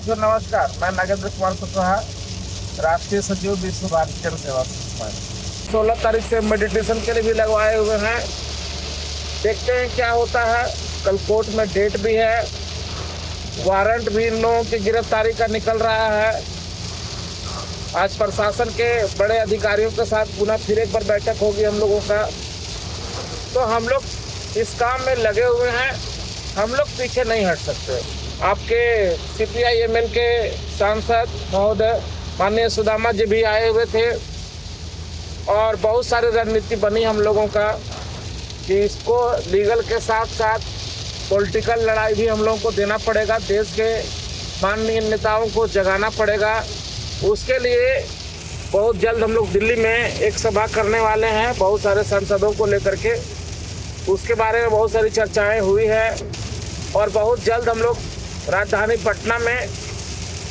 साथियों नमस्कार। मैं नागेंद्र कुमार कुशवाहा, राष्ट्रीय सचिव विश्व भारती जन सेवा संस्थान। 16 तारीख से मेडिटेशन के लिए भी लगवाए हुए हैं। देखते हैं क्या होता है। कल कोर्ट में डेट भी है, वारंट भी इन लोगों की गिरफ्तारी का निकल रहा है। आज प्रशासन के बड़े अधिकारियों के साथ पुनः फिर एक बार बैठक होगी हम लोगों का। तो हम लोग इस काम में लगे हुए हैं, हम लोग पीछे नहीं हट सकते। आपके CPI-ML के सांसद महोदय माननीय सुदामा जी भी आए हुए थे और बहुत सारी रणनीति बनी हम लोगों का कि इसको लीगल के साथ साथ पॉलिटिकल लड़ाई भी हम लोगों को देना पड़ेगा। देश के माननीय नेताओं को जगाना पड़ेगा। उसके लिए बहुत जल्द हम लोग दिल्ली में एक सभा करने वाले हैं, बहुत सारे सांसदों को लेकर के। उसके बारे में बहुत सारी चर्चाएं हुई है और बहुत जल्द हम लोग राजधानी पटना में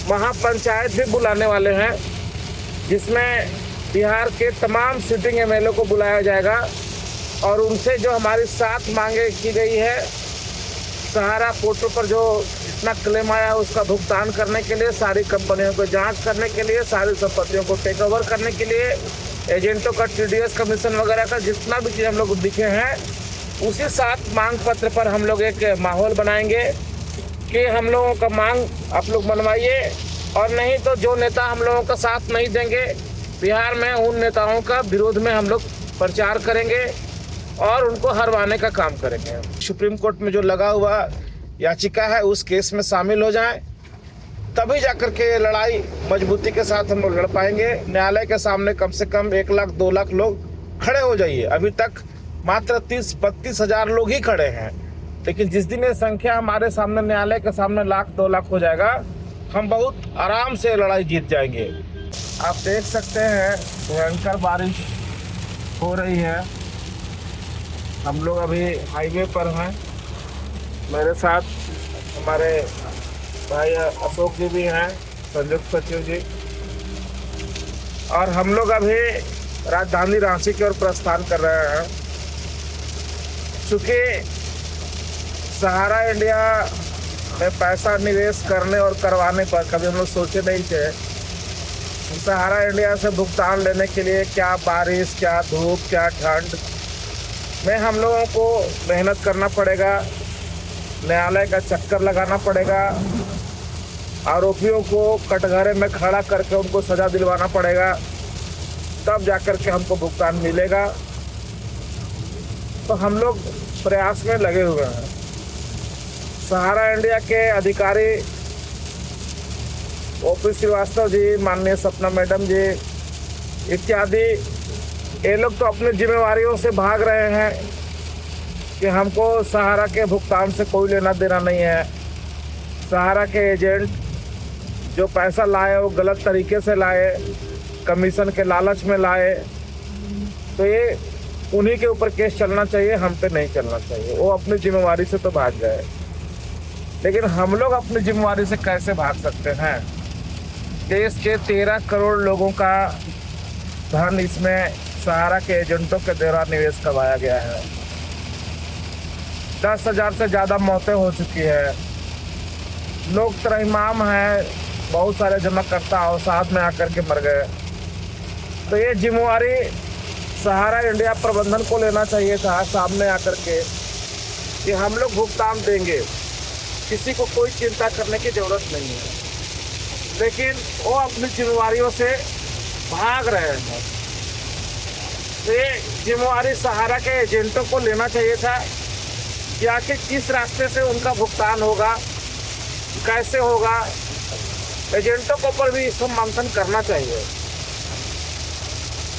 महापंचायत भी बुलाने वाले हैं, जिसमें बिहार के तमाम सिटिंग MLA को बुलाया जाएगा और उनसे जो हमारी 7 मांगे की गई है, सहारा पोर्टल पर जो इतना क्लेम आया है उसका भुगतान करने के लिए, सारी कंपनियों को जांच करने के लिए, सारी संपत्तियों को टेक ओवर करने के लिए, एजेंटों का TDS कमीशन वगैरह का जितना भी चीज़ हम लोग दिखे हैं, उसी 7 मांग पत्र पर हम लोग एक माहौल बनाएंगे कि हम लोगों का मांग आप लोग मनवाइए। और नहीं तो जो नेता हम लोगों का साथ नहीं देंगे, बिहार में उन नेताओं का विरोध में हम लोग प्रचार करेंगे और उनको हरवाने का काम करेंगे। सुप्रीम कोर्ट में जो लगा हुआ याचिका है उस केस में शामिल हो जाएं, तभी जाकर के ये लड़ाई मजबूती के साथ हम लोग लड़ पाएंगे। न्यायालय के सामने कम से कम 1 लाख 2 लाख लोग खड़े हो जाइए। अभी तक मात्र 30-32 हज़ार लोग ही खड़े हैं, लेकिन जिस दिन ये संख्या हमारे सामने न्यायालय के सामने 1 लाख 2 लाख हो जाएगा, हम बहुत आराम से लड़ाई जीत जाएंगे। आप देख सकते हैं भयंकर बारिश हो रही है। हम लोग अभी हाईवे पर हैं। मेरे साथ हमारे भाई अशोक जी भी हैं, संयुक्त सचिव जी, और हम लोग अभी राजधानी रांची की ओर प्रस्थान कर रहे हैं। चूँकि सहारा इंडिया में पैसा निवेश करने और करवाने पर कभी हम लोग सोचे नहीं थे। सहारा इंडिया से भुगतान लेने के लिए क्या बारिश, क्या धूप, क्या ठंड में हम लोगों को मेहनत करना पड़ेगा, न्यायालय का चक्कर लगाना पड़ेगा, आरोपियों को कटघरे में खड़ा करके उनको सज़ा दिलवाना पड़ेगा, तब जाकर के हमको भुगतान मिलेगा। तो हम लोग प्रयास में लगे हुए हैं। सहारा इंडिया के अधिकारी OP श्रीवास्तव जी, माननीय सपना मैडम जी इत्यादि, ये लोग तो अपनी जिम्मेवारियों से भाग रहे हैं कि हमको सहारा के भुगतान से कोई लेना देना नहीं है। सहारा के एजेंट जो पैसा लाए वो गलत तरीके से लाए, कमीशन के लालच में लाए, तो ये उन्हीं के ऊपर केस चलना चाहिए, हम पे नहीं चलना चाहिए। वो अपनी जिम्मेवारी से तो भाग गए, लेकिन हम लोग अपनी जिम्मेवारी से कैसे भाग सकते हैं? देश के 13 करोड़ लोगों का धन इसमें सहारा के एजेंटों के द्वारा निवेश करवाया गया है। 10,000 से ज़्यादा मौतें हो चुकी है। लोग त्रहिमाम हैं, बहुत सारे जमाकर्ता अवसाद में आकर के मर गए। तो ये जिम्मेवारी सहारा इंडिया प्रबंधन को लेना चाहिए था सामने आकर के कि हम लोग भुगतान देंगे, किसी को कोई चिंता करने की ज़रूरत नहीं है। लेकिन वो अपनी जिम्मेवारियों से भाग रहे हैं। तो ये जिम्मेवारी सहारा के एजेंटों को लेना चाहिए था कि आखिर किस रास्ते से उनका भुगतान होगा, कैसे होगा। एजेंटों के ऊपर भी इसको मंथन करना चाहिए।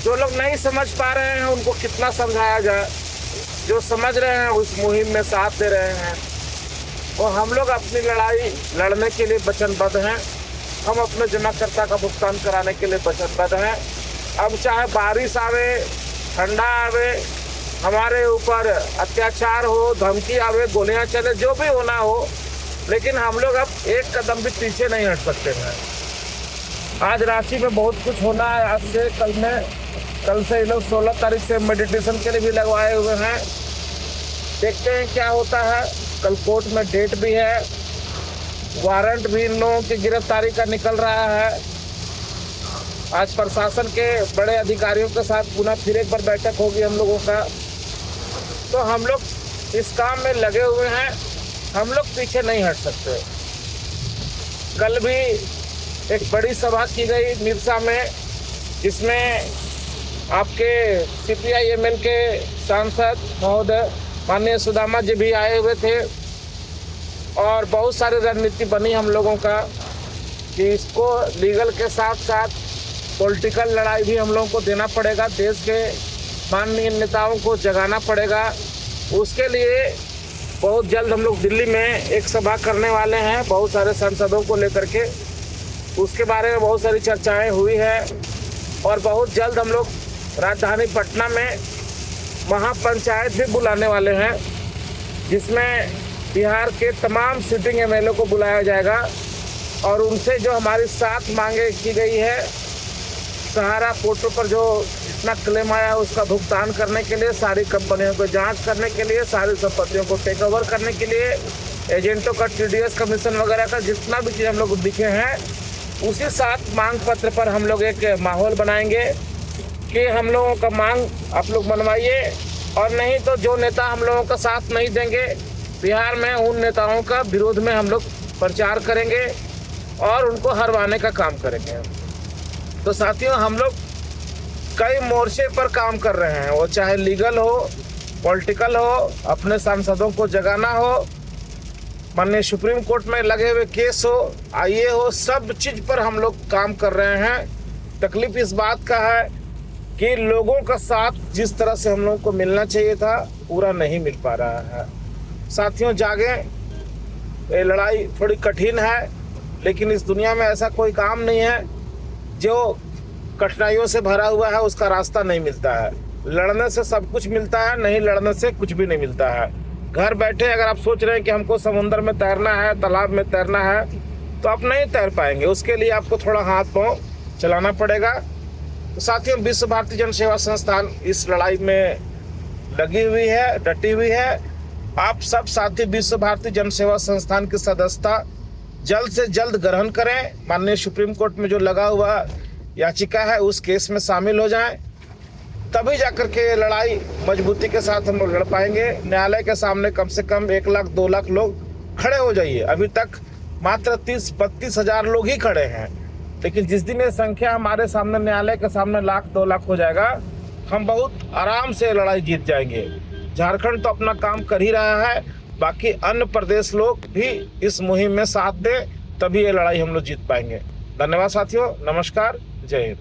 जो लोग नहीं समझ पा रहे हैं उनको कितना समझाया जाए, जो समझ रहे हैं उस मुहिम में साथ दे रहे हैं। और हम लोग अपनी लड़ाई लड़ने के लिए वचनबद्ध हैं। हम अपने जमाकर्ता का भुगतान कराने के लिए वचनबद्ध हैं। अब चाहे बारिश आवे, ठंडा आवे, हमारे ऊपर अत्याचार हो, धमकी आवे, गोलियां चले, जो भी होना हो, लेकिन हम लोग अब एक कदम भी पीछे नहीं हट सकते हैं। आज रांची में बहुत कुछ होना है। आज से कल से ये लोग 16 तारीख से मेडिटेशन के लिए भी लगवाए हुए हैं। देखते हैं क्या होता है। कल कोर्ट में डेट भी है, वारंट भी इन लोगों की गिरफ्तारी का निकल रहा है। आज प्रशासन के बड़े अधिकारियों के साथ पुनः फिर एक बार बैठक होगी हम लोगों का। तो हम लोग इस काम में लगे हुए हैं, हम लोग पीछे नहीं हट सकते। कल भी एक बड़ी सभा की गई मिर्सा में, जिसमें आपके CPI-ML के सांसद महोदय माननीय सुदामा जी भी आए हुए थे और बहुत सारी रणनीति बनी हम लोगों का कि इसको लीगल के साथ साथ पॉलिटिकल लड़ाई भी हम लोगों को देना पड़ेगा। देश के माननीय नेताओं को जगाना पड़ेगा। उसके लिए बहुत जल्द हम लोग दिल्ली में एक सभा करने वाले हैं बहुत सारे सांसदों को लेकर के। उसके बारे में बहुत सारी चर्चाएं हुई है और बहुत जल्द हम लोग राजधानी पटना में महापंचायत भी बुलाने वाले हैं, जिसमें बिहार के तमाम सिटिंग MLA को बुलाया जाएगा और उनसे जो हमारी 7 मांगे की गई है, सहारा पोर्टल पर जो इतना क्लेम आया है उसका भुगतान करने के लिए, सारी कंपनियों को जांच करने के लिए, सारी संपत्तियों को टेक ओवर करने के लिए, एजेंटों का TDS कमीशन वगैरह का जितना भी चीज़ हम लोग दिखे हैं, उसी 7 मांग पत्र पर हम लोग एक माहौल बनाएंगे कि हम लोगों का मांग आप लोग मनवाइए, और नहीं तो जो नेता हम लोगों का साथ नहीं देंगे, बिहार में उन नेताओं का विरोध में हम लोग प्रचार करेंगे और उनको हरवाने का काम करेंगे। तो साथियों, हम लोग कई मोर्चे पर काम कर रहे हैं, वो चाहे लीगल हो, पॉलिटिकल हो, अपने सांसदों को जगाना हो, माननीय सुप्रीम कोर्ट में लगे हुए केस हो, IA हो, सब चीज़ पर हम लोग काम कर रहे हैं। तकलीफ इस बात का है कि लोगों का साथ जिस तरह से हम लोगों को मिलना चाहिए था पूरा नहीं मिल पा रहा है। साथियों, जागें। ये लड़ाई थोड़ी कठिन है, लेकिन इस दुनिया में ऐसा कोई काम नहीं है जो कठिनाइयों से भरा हुआ है उसका रास्ता नहीं मिलता है। लड़ने से सब कुछ मिलता है, नहीं लड़ने से कुछ भी नहीं मिलता है। घर बैठे अगर आप सोच रहे हैं कि हमको समुद्र में तैरना है, तालाब में तैरना है, तो आप नहीं तैर पाएंगे। उसके लिए आपको थोड़ा हाथ पांव चलाना पड़ेगा। तो साथियों, विश्व भारती जन सेवा संस्थान इस लड़ाई में लगी हुई है, डटी हुई है। आप सब साथी विश्व भारती जन सेवा संस्थान की सदस्यता जल्द से जल्द ग्रहण करें। माननीय सुप्रीम कोर्ट में जो लगा हुआ याचिका है उस केस में शामिल हो जाएं, तभी जाकर के लड़ाई मजबूती के साथ हम लोग लड़ पाएंगे। न्यायालय के सामने कम से कम 1 लाख 2 लाख लोग खड़े हो जाइए। अभी तक मात्र 30-32 हज़ार लोग ही खड़े हैं, लेकिन जिस दिन ये संख्या हमारे सामने न्यायालय के सामने 1 लाख 2 लाख हो जाएगा, हम बहुत आराम से लड़ाई जीत जाएंगे। झारखंड तो अपना काम कर ही रहा है, बाकी अन्य प्रदेश लोग भी इस मुहिम में साथ दें, तभी ये लड़ाई हम लोग जीत पाएंगे। धन्यवाद साथियों, नमस्कार, जय हिंद।